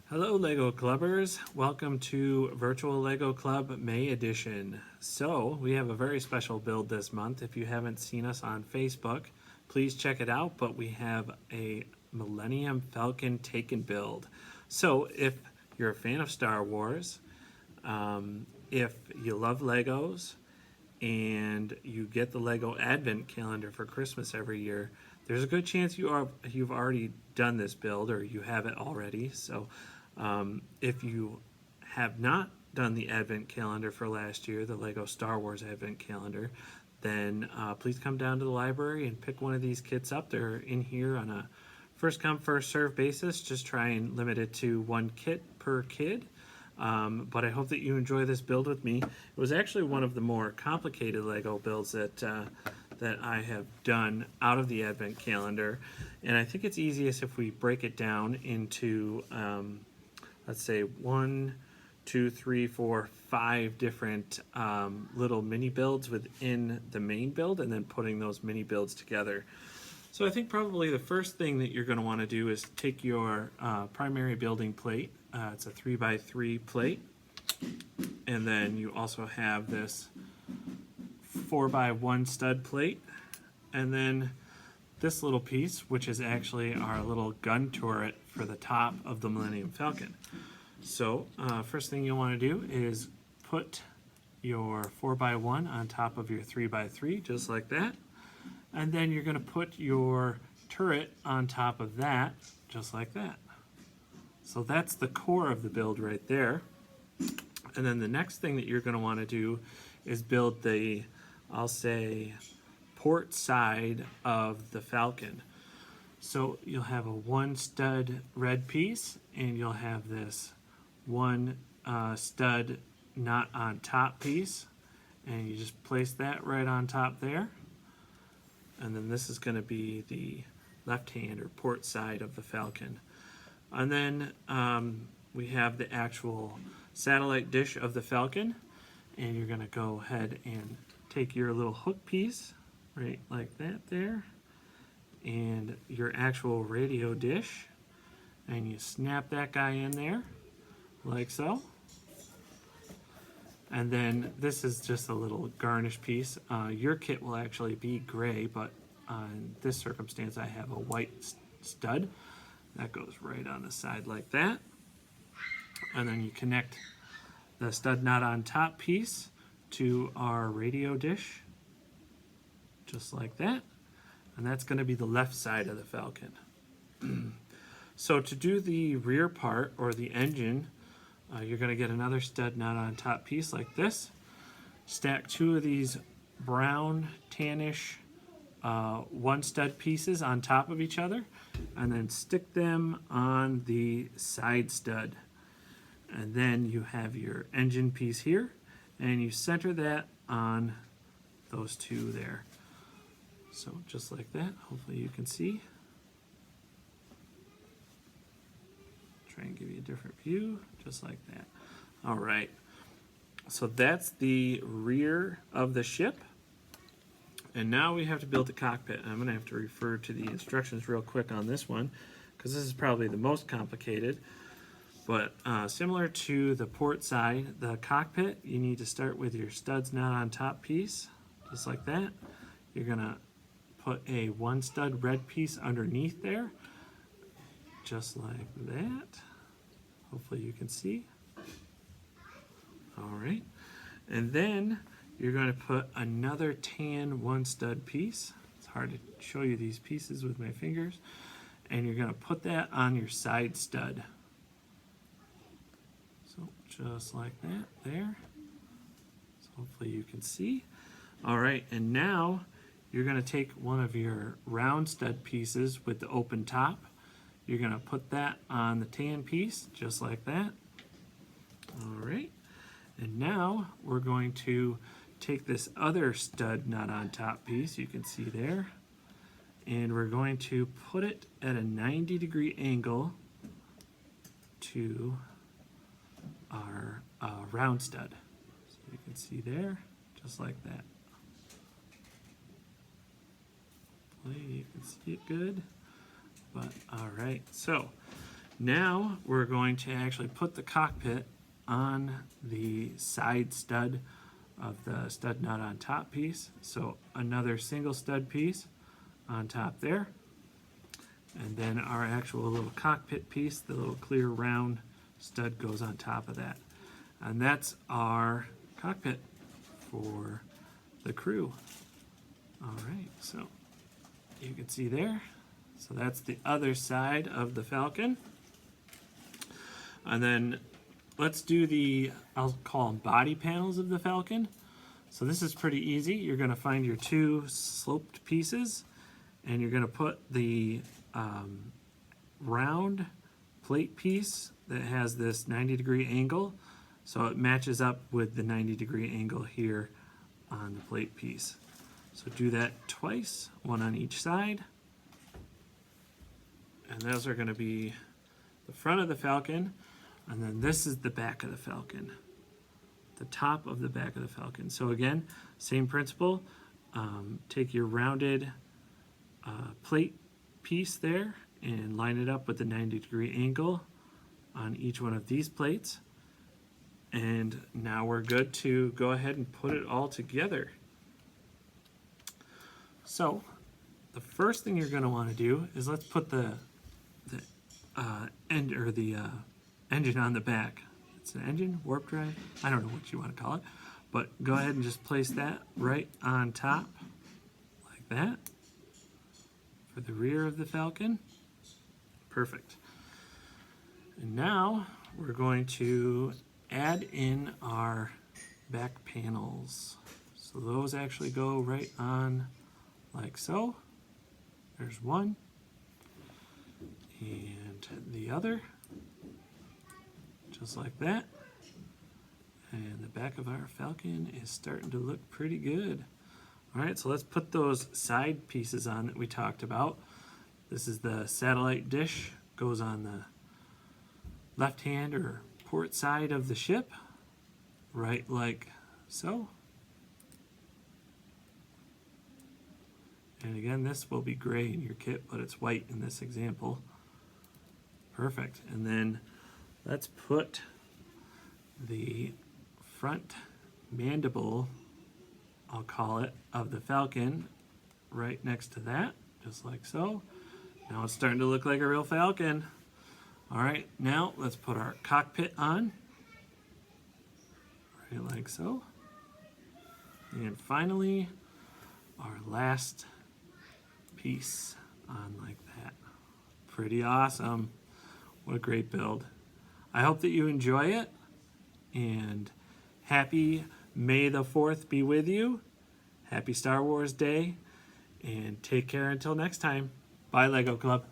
Hello Lego Clubbers, welcome to Virtual Lego Club May Edition. So we have a very special build this month. If you haven't seen us on Facebook, please check it out, but we have a Millennium Falcon take-in build. So if you're a fan of Star Wars, if you love Legos, and you get the Lego Advent Calendar for Christmas every year, there's a good chance you've already done this build or you have it already. So if you have not done the Advent Calendar for last year, the Lego Star Wars Advent Calendar, then please come down to the library and pick one of these kits up. They're in here on a first come first serve basis. Just try and limit it to one kit per kid. But I hope that you enjoy this build with me. It was actually one of the more complicated Lego builds that I have done out of the Advent Calendar, and I think it's easiest if we break it down into let's say 1, 2, 3, 4, 5 different little mini builds within the main build, and then putting those mini builds together. So I think probably the first thing that you're going to want to do is take your primary building plate. It's a 3x3 plate, and then you also have this 4x1 stud plate, and then this little piece, which is actually our little gun turret for the top of the Millennium Falcon. So first thing you'll want to do is put your 4x1 on top of your 3x3, just like that. And then you're going to put your turret on top of that, just like that. So that's the core of the build right there. And then the next thing that you're going to want to do is build the, I'll say, port side of the Falcon. So you'll have a 1 stud red piece, and you'll have this 1 stud not on top piece, and you just place that right on top there. And then this is going to be the left hand or port side of the Falcon. And then we have the actual satellite dish of the Falcon, and you're going to go ahead and take your little hook piece right like that there, and your actual radio dish, and you snap that guy in there like so. And then this is just a little garnish piece. Your kit will actually be gray, but in this circumstance I have a white stud that goes right on the side like that. And then you connect the stud not on top piece to our radio dish, just like that. And that's going to be the left side of the Falcon. So to do the rear part, or the engine, you're going to get another stud not on top piece like this. Stack 2 of these brown tannish 1 stud pieces on top of each other, and then stick them on the side stud. And then you have your engine piece here, and you center that on those 2 there. So just like that. Hopefully you can see. Try and give you a different view, just like that. All right, so that's the rear of the ship. And now we have to build the cockpit. I'm going to have to refer to the instructions real quick on this one, because this is probably the most complicated. But similar to the port side, the cockpit, you need to start with your studs not on top piece, just like that. You're going to put a 1 stud red piece underneath there, just like that. Hopefully you can see. All right. And then you're going to put another tan 1 stud piece. It's hard to show you these pieces with my fingers. And you're going to put that on your side stud. So just like that there. So hopefully you can see. All right, and now you're going to take one of your round stud pieces with the open top. You're going to put that on the tan piece, just like that. All right, and now we're going to take this other stud not on top piece, you can see there, and we're going to put it at a 90-degree angle to our round stud. So you can see there, just like that. Hopefully you can see it good. But all right, so Now we're going to actually put the cockpit on the side stud of the stud nut on top piece. So another single stud piece on top there. And then our actual little cockpit piece, the little clear round stud, goes on top of that. And that's our cockpit for the crew. All right, so you can see there. So that's the other side of the Falcon. And then let's do the, I'll call them body panels of the Falcon. So this is pretty easy. You're going to find your two sloped pieces, and you're going to put the round plate piece that has this 90-degree angle, so it matches up with the 90-degree angle here on the plate piece. So do that twice, one on each side. And those are going to be the front of the Falcon, and then this is the back of the Falcon, the top of the back of the Falcon. So again, same principle. Take your rounded plate piece there and line it up with the 90-degree angle on each one of these plates. And now we're good to go ahead and put it all together. So the first thing you're going to want to do is let's put the engine on the back. It's an engine, warp drive, I don't know what you want to call it, but go ahead and just place that right on top like that for the rear of the Falcon. Perfect. And now we're going to add in our back panels. So those actually go right on like so. There's one, and the other, just like that. And the back of our Falcon is starting to look pretty good. All right, so let's put those side pieces on that we talked about. This is the satellite dish, goes on the left hand or port side of the ship, right like so. And again, this will be gray in your kit, but it's white in this example. Perfect. And then let's put the front mandible, I'll call it, of the Falcon right next to that, just like so. Now it's starting to look like a real Falcon. All right, now let's put our cockpit on, right like so. And finally, our last piece on like that. Pretty awesome. What a great build. I hope that you enjoy it, and happy May the 4th be with you. Happy Star Wars Day, and take care until next time. Bye, Lego Club.